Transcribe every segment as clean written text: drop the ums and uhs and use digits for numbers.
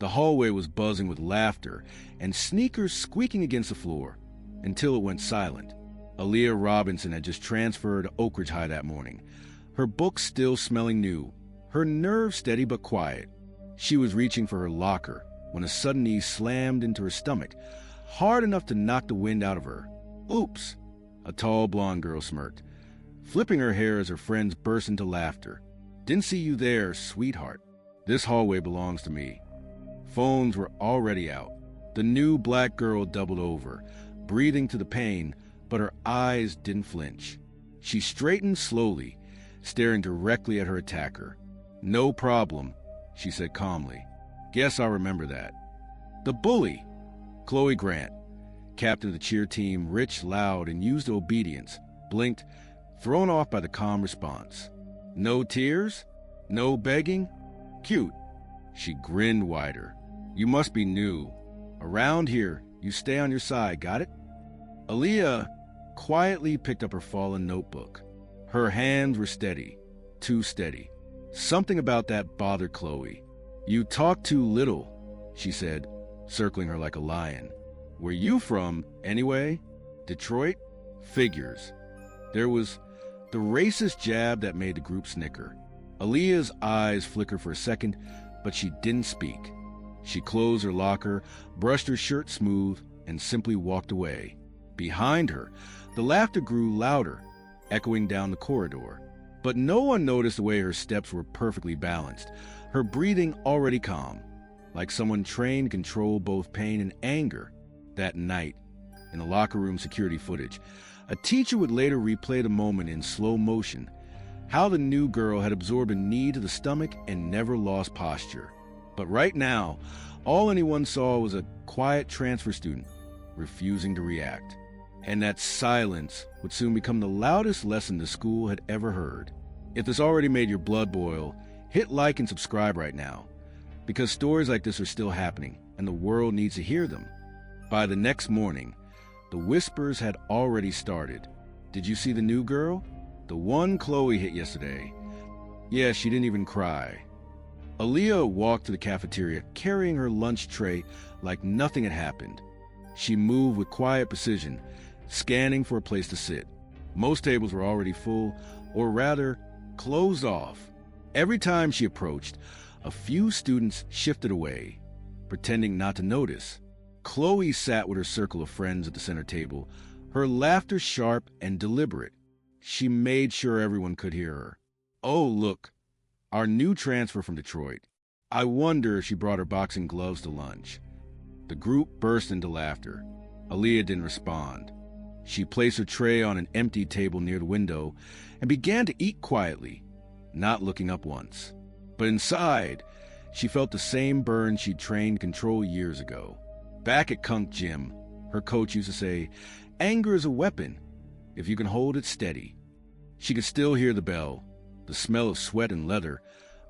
The hallway was buzzing with laughter and sneakers squeaking against the floor until it went silent. Aaliyah Robinson had just transferred to Oak Ridge High that morning, her books still smelling new, her nerves steady but quiet. She was reaching for her locker when a sudden knee slammed into her stomach, hard enough to knock the wind out of her. Oops, a tall blonde girl smirked, flipping her hair as her friends burst into laughter. Didn't see you there, sweetheart. This hallway belongs to me. Phones were already out. The new black girl doubled over, breathing to the pain, but her eyes didn't flinch. She straightened slowly, staring directly at her attacker. "No problem," she said calmly. "Guess I'll remember that." The bully, Chloe Grant, captain of the cheer team, rich, loud, and used to obedience, blinked, thrown off by the calm response. "No tears? No begging? Cute." She grinned wider. "You must be new. Around here, you stay on your side, got it?" Aaliyah quietly picked up her fallen notebook. Her hands were steady, too steady. Something about that bothered Chloe. "You talk too little," she said, circling her like a lion. "Where you from, anyway? Detroit? Figures." There was the racist jab that made the group snicker. Aaliyah's eyes flickered for a second, but she didn't speak. She closed her locker, brushed her shirt smooth, and simply walked away. Behind her, the laughter grew louder, echoing down the corridor. But no one noticed the way her steps were perfectly balanced, her breathing already calm, like someone trained to control both pain and anger. That night, in the locker room security footage, a teacher would later replay the moment in slow motion, how the new girl had absorbed a knee to the stomach and never lost posture. But right now, all anyone saw was a quiet transfer student refusing to react. And that silence would soon become the loudest lesson the school had ever heard. If this already made your blood boil, hit like and subscribe right now, because stories like this are still happening, and the world needs to hear them. By the next morning, the whispers had already started. "Did you see the new girl? The one Chloe hit yesterday. Yeah, she didn't even cry." Aaliyah walked to the cafeteria, carrying her lunch tray like nothing had happened. She moved with quiet precision, scanning for a place to sit. Most tables were already full, or rather, closed off. Every time she approached, a few students shifted away, pretending not to notice. Chloe sat with her circle of friends at the center table, her laughter sharp and deliberate. She made sure everyone could hear her. "Oh, look, our new transfer from Detroit. I wonder if she brought her boxing gloves to lunch." The group burst into laughter. Aaliyah didn't respond. She placed her tray on an empty table near the window and began to eat quietly, not looking up once. But inside, she felt the same burn she'd trained to control years ago. Back at Kunk Gym, her coach used to say, "Anger is a weapon, if you can hold it steady." She could still hear the bell, the smell of sweat and leather,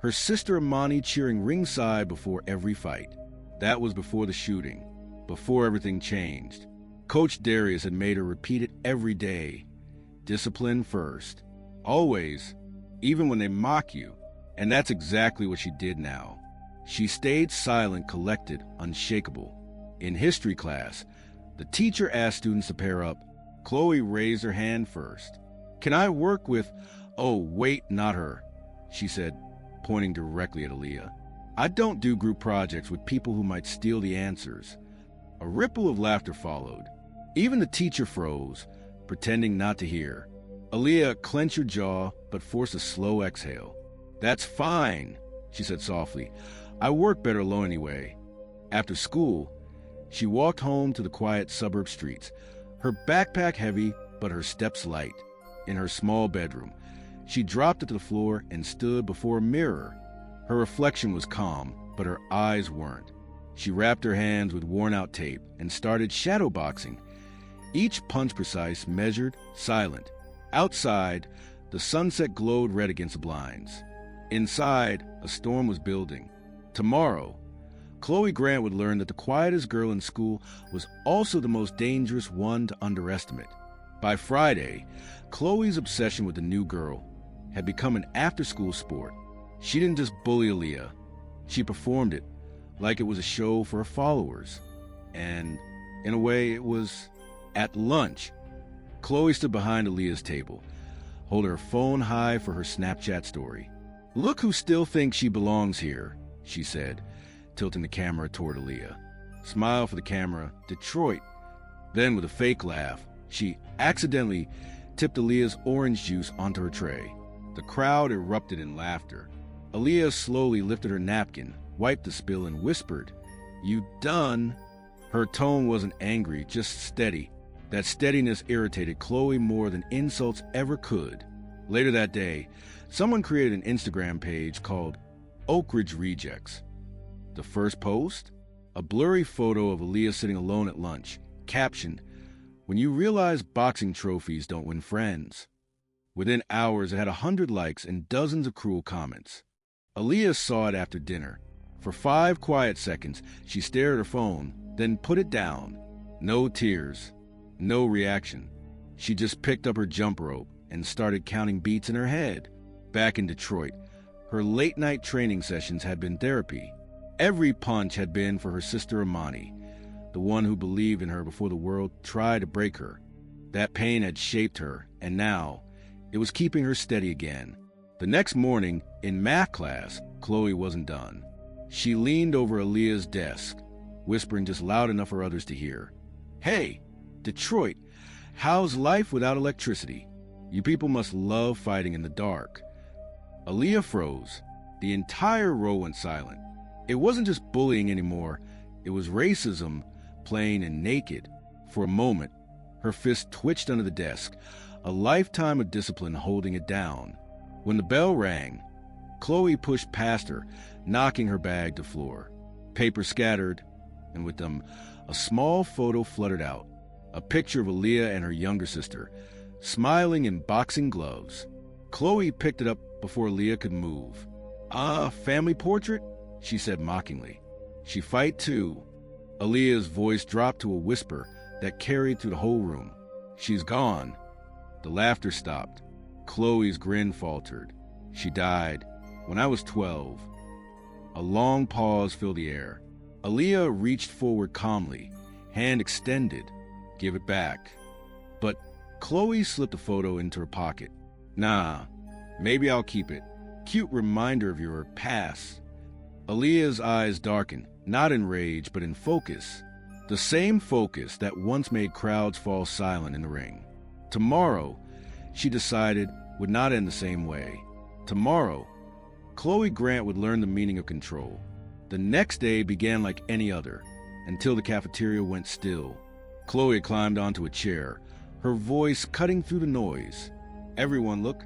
her sister Imani cheering ringside before every fight. That was before the shooting, before everything changed. Coach Darius had made her repeat it every day. Discipline first. Always, even when they mock you. And that's exactly what she did now. She stayed silent, collected, unshakable. In history class, the teacher asked students to pair up. Chloe raised her hand first. "Can I work with—" "Oh, wait, not her," she said, pointing directly at Aaliyah. "I don't do group projects with people who might steal the answers." A ripple of laughter followed. Even the teacher froze, pretending not to hear. Aaliyah clenched her jaw, but forced a slow exhale. "That's fine," she said softly. "I work better alone anyway." After school, she walked home to the quiet suburb streets, her backpack heavy, but her steps light. In her small bedroom, she dropped it to the floor and stood before a mirror. Her reflection was calm, but her eyes weren't. She wrapped her hands with worn-out tape and started shadowboxing. Each punch precise, measured, silent. Outside, the sunset glowed red against the blinds. Inside, a storm was building. Tomorrow, Chloe Grant would learn that the quietest girl in school was also the most dangerous one to underestimate. By Friday, Chloe's obsession with the new girl had become an after-school sport. She didn't just bully Aaliyah. She performed it, like it was a show for her followers. And, in a way, it was at lunch. Chloe stood behind Aaliyah's table, holding her phone high for her Snapchat story. "Look who still thinks she belongs here," she said, tilting the camera toward Aaliyah. Smile for the camera, Detroit. Then, with a fake laugh, she accidentally tipped Aaliyah's orange juice onto her tray. The crowd erupted in laughter. Aaliyah slowly lifted her napkin, wiped the spill, and whispered, "You done?" Her tone wasn't angry, just steady. That steadiness irritated Chloe more than insults ever could. Later that day, someone created an Instagram page called Oak Ridge Rejects. The first post? A blurry photo of Aaliyah sitting alone at lunch, captioned, "When you realize boxing trophies don't win friends." Within hours, it had 100 likes and dozens of cruel comments. Aaliyah saw it after dinner. For 5 quiet seconds, she stared at her phone, then put it down. No tears, no reaction. She just picked up her jump rope and started counting beats in her head. Back in Detroit, her late-night training sessions had been therapy. Every punch had been for her sister Amani, the one who believed in her before the world tried to break her. That pain had shaped her, and now it was keeping her steady again. The next morning, in math class, Chloe wasn't done. She leaned over Aaliyah's desk, whispering just loud enough for others to hear. "Hey, Detroit, how's life without electricity? You people must love fighting in the dark." Aaliyah froze. The entire row went silent. It wasn't just bullying anymore. It was racism, plain and naked. For a moment, her fist twitched under the desk, a lifetime of discipline holding it down. When the bell rang, Chloe pushed past her, knocking her bag to the floor. Paper scattered, and with them, a small photo fluttered out. A picture of Aaliyah and her younger sister, smiling in boxing gloves. Chloe picked it up before Aaliyah could move. Family portrait?" she said mockingly. "She fight too." Aaliyah's voice dropped to a whisper that carried through the whole room. "She's gone." The laughter stopped. Chloe's grin faltered. "She died when I was 12. A long pause filled the air. Aaliyah reached forward calmly, hand extended. "Give it back." But Chloe slipped the photo into her pocket. "Nah, maybe I'll keep it. Cute reminder of your past." Aaliyah's eyes darkened, not in rage, but in focus. The same focus that once made crowds fall silent in the ring. Tomorrow, she decided, would not end the same way. Tomorrow, Chloe Grant would learn the meaning of control. The next day began like any other, until the cafeteria went still. Chloe climbed onto a chair, her voice cutting through the noise. "Everyone, look.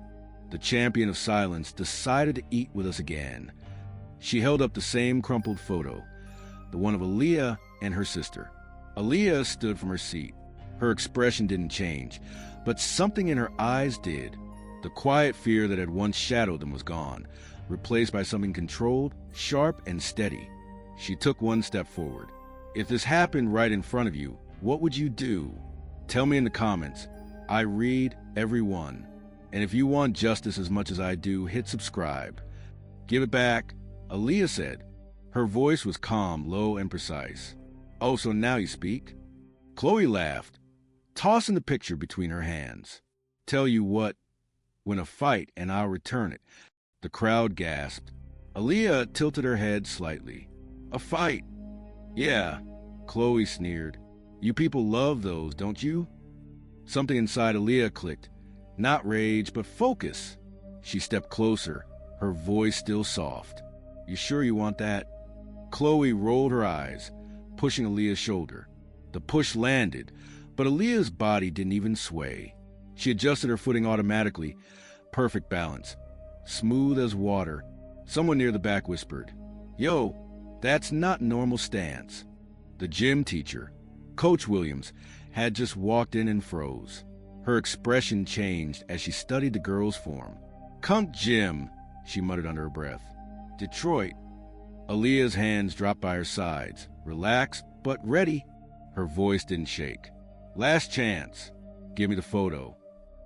The champion of silence decided to eat with us again." She held up the same crumpled photo, the one of Aaliyah and her sister. Aaliyah stood from her seat. Her expression didn't change, but something in her eyes did. The quiet fear that had once shadowed them was gone, replaced by something controlled, sharp, and steady. She took one step forward. "If this happened right in front of you, what would you do? Tell me in the comments. I read every one. And if you want justice as much as I do, hit subscribe." "Give it back," Aaliyah said. Her voice was calm, low, and precise. "Oh, so now you speak?" Chloe laughed, tossing the picture between her hands. "Tell you what, win a fight and I'll return it." The crowd gasped. Aaliyah tilted her head slightly. "A fight?" "Yeah," Chloe sneered. "You people love those, don't you?" Something inside Aaliyah clicked. Not rage, but focus. She stepped closer, her voice still soft. "You sure you want that?" Chloe rolled her eyes, pushing Aaliyah's shoulder. The push landed, but Aaliyah's body didn't even sway. She adjusted her footing automatically. Perfect balance. Smooth as water. Someone near the back whispered, "Yo, that's not normal stance." The gym teacher, Coach Williams, had just walked in and froze. Her expression changed as she studied the girl's form. "Cunt gym," she muttered under her breath. "Detroit." Aaliyah's hands dropped by her sides, relaxed but ready. Her voice didn't shake. "Last chance. Give me the photo."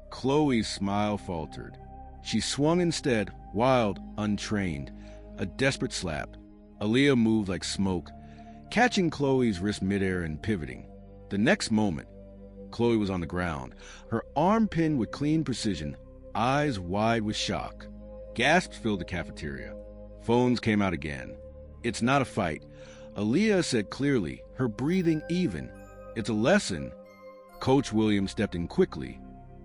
Chloe's smile faltered. She swung instead, wild, untrained, a desperate slap. Aaliyah moved like smoke, catching Chloe's wrist midair and pivoting. The next moment, Chloe was on the ground, her arm pinned with clean precision, eyes wide with shock. Gasps filled the cafeteria. Phones came out again. "It's not a fight," Aaliyah said clearly, her breathing even. "It's a lesson." Coach Williams stepped in quickly,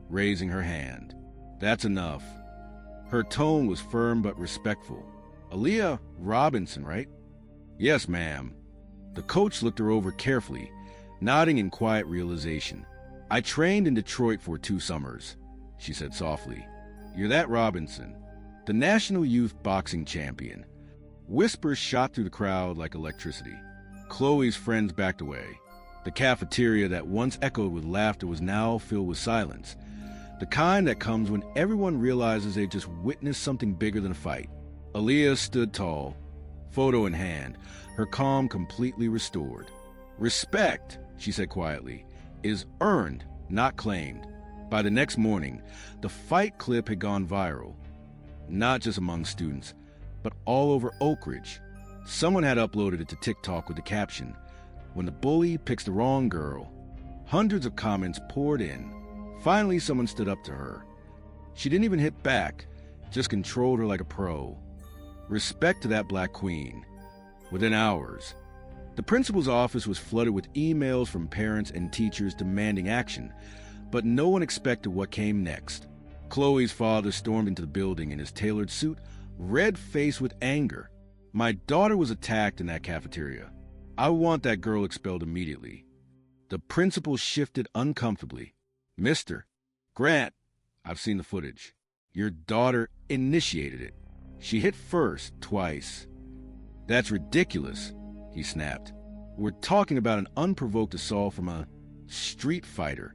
raising her hand. "That's enough." Her tone was firm but respectful. "Aaliyah Robinson, right?" "Yes, ma'am." The coach looked her over carefully, nodding in quiet realization. "I trained in Detroit for 2 summers," she said softly. "You're that Robinson, the national youth boxing champion." Whispers shot through the crowd like electricity. Chloe's friends backed away. The cafeteria that once echoed with laughter was now filled with silence, the kind that comes when everyone realizes they just witnessed something bigger than a fight. Aaliyah stood tall, photo in hand, her calm completely restored. "Respect," she said quietly, "is earned, not claimed." By the next morning, the fight clip had gone viral, not just among students, but all over Oak Ridge. Someone had uploaded it to TikTok with the caption, "When the bully picks the wrong girl." Hundreds of comments poured in. Finally, someone stood up to her. She didn't even hit back, just controlled her like a pro. Respect to that black queen. Within hours, the principal's office was flooded with emails from parents and teachers demanding action, but no one expected what came next. Chloe's father stormed into the building in his tailored suit, red-faced with anger. "My daughter was attacked in that cafeteria. I want that girl expelled immediately." The principal shifted uncomfortably. "Mr. Grant, I've seen the footage. Your daughter initiated it. She hit first, twice." "That's ridiculous," he snapped. "We're talking about an unprovoked assault from a street fighter."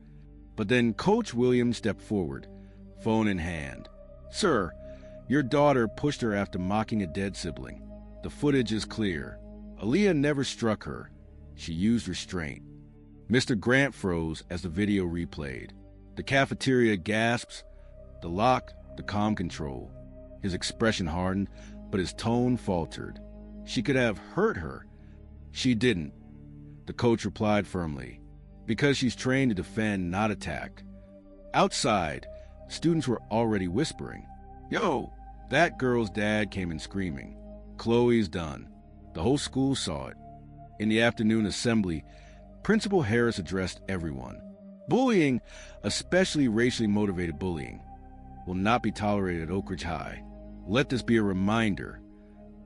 But then Coach Williams stepped forward, phone in hand. "Sir, your daughter pushed her after mocking a dead sibling. The footage is clear. Aaliyah never struck her. She used restraint." Mr. Grant froze as the video replayed. The cafeteria gasps, the lock, the comm control. His expression hardened, but his tone faltered. "She could have hurt her." "She didn't," the coach replied firmly, "because she's trained to defend, not attack." Outside, students were already whispering, "Yo, that girl's dad came in screaming. Chloe's done." The whole school saw it. In the afternoon assembly, Principal Harris addressed everyone. "Bullying, especially racially motivated bullying, will not be tolerated at Oak Ridge High. Let this be a reminder.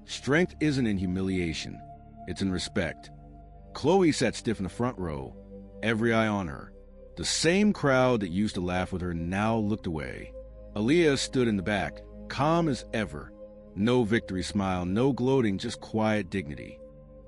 Strength isn't in humiliation, it's in respect." Chloe sat stiff in the front row, every eye on her. The same crowd that used to laugh with her now looked away. Aaliyah stood in the back, calm as ever. No victory smile, no gloating, just quiet dignity.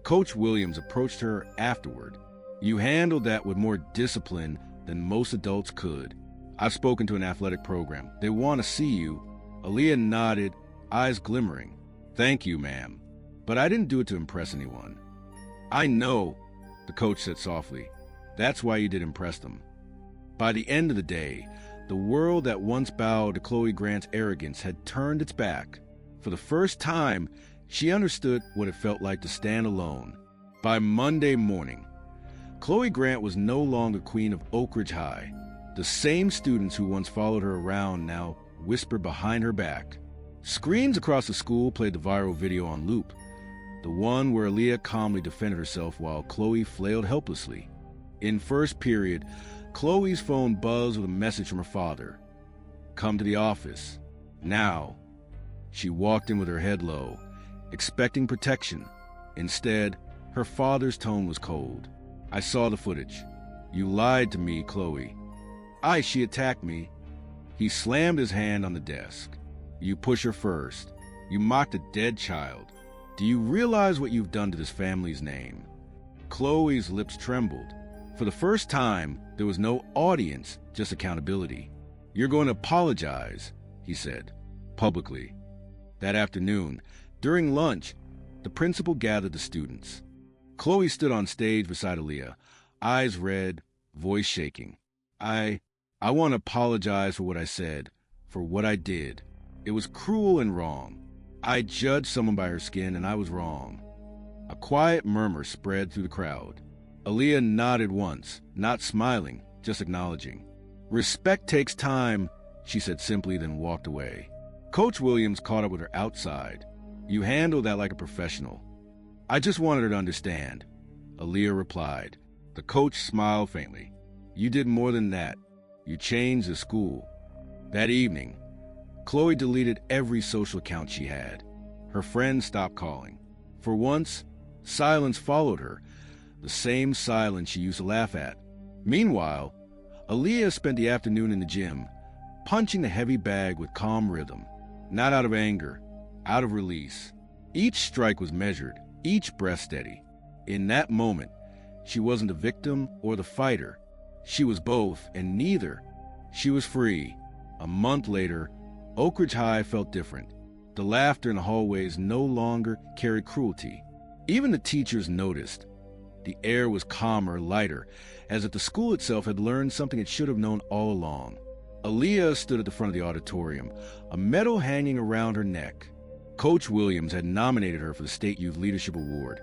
Coach Williams approached her afterward. "You handled that with more discipline than most adults could. I've spoken to an athletic program. They want to see you." Aaliyah nodded, eyes glimmering. "Thank you, ma'am. But I didn't do it to impress anyone." "I know," the coach said softly. "That's why you did impress them." By the end of the day, the world that once bowed to Chloe Grant's arrogance had turned its back. For the first time, she understood what it felt like to stand alone. By Monday morning, Chloe Grant was no longer queen of Oak Ridge High. The same students who once followed her around now whispered behind her back. Screens across the school played the viral video on loop, the one where Aaliyah calmly defended herself while Chloe flailed helplessly. In first period, Chloe's phone buzzed with a message from her father. "Come to the office. Now." She walked in with her head low, expecting protection. Instead, her father's tone was cold. "I saw the footage. You lied to me, Chloe." She attacked me." He slammed his hand on the desk. "You push her first. You mocked a dead child. Do you realize what you've done to this family's name?" Chloe's lips trembled. For the first time, there was no audience, just accountability. "You're going to apologize," he said, publicly. That afternoon, during lunch, the principal gathered the students. Chloe stood on stage beside Aaliyah, eyes red, voice shaking. I want to apologize for what I said, for what I did. It was cruel and wrong. I judged someone by her skin, and I was wrong. quiet murmur spread through the crowd. Aaliyah nodded once, not smiling, just acknowledging. "Respect takes time," she said simply, then walked away. Coach Williams caught up with her outside. "You handled that like a professional." "I just wanted her to understand," Aaliyah replied. The coach smiled faintly. "You did more than that. You changed the school." That evening, Chloe deleted every social account she had. Her friends stopped calling. For once, silence followed her, the same silence she used to laugh at. Meanwhile, Aaliyah spent the afternoon in the gym, punching the heavy bag with calm rhythm, not out of anger, out of release. Each strike was measured, each breath steady. In that moment, she wasn't the victim or the fighter. She was both, and neither. She was free. A month later, Oak Ridge High felt different. The laughter in the hallways no longer carried cruelty. Even the teachers noticed. The air was calmer, lighter, as if the school itself had learned something it should have known all along. Aaliyah stood at the front of the auditorium, a medal hanging around her neck. Coach Williams had nominated her for the State Youth Leadership Award,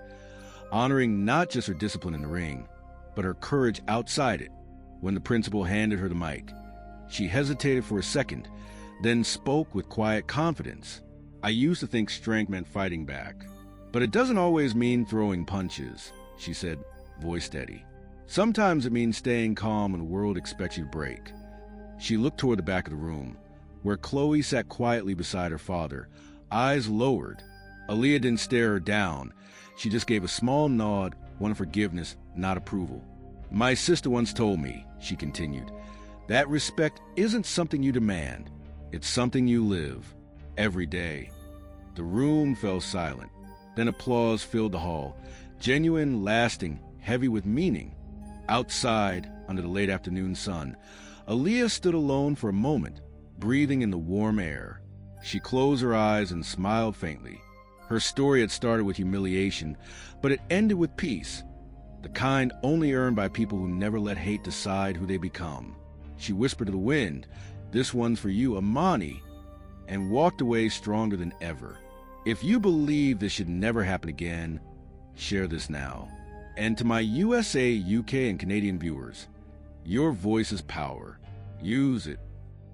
honoring not just her discipline in the ring, but her courage outside it. When the principal handed her the mic, she hesitated for a second, then spoke with quiet confidence. "I used to think strength meant fighting back, but it doesn't always mean throwing punches," she said, voice steady. "Sometimes it means staying calm when the world expects you to break." She looked toward the back of the room, where Chloe sat quietly beside her father, eyes lowered. Aaliyah didn't stare her down. She just gave a small nod, one of forgiveness, not approval. "My sister once told me," she continued, "that respect isn't something you demand. It's something you live, every day." The room fell silent. Then applause filled the hall, genuine, lasting, heavy with meaning. Outside, under the late afternoon sun, Aaliyah stood alone for a moment, breathing in the warm air. She closed her eyes and smiled faintly. Her story had started with humiliation, but it ended with peace, the kind only earned by people who never let hate decide who they become. She whispered to the wind, "This one's for you, Amani," and walked away stronger than ever. If you believe this should never happen again, share this now. And to my USA, UK, and Canadian viewers, your voice is power. Use it.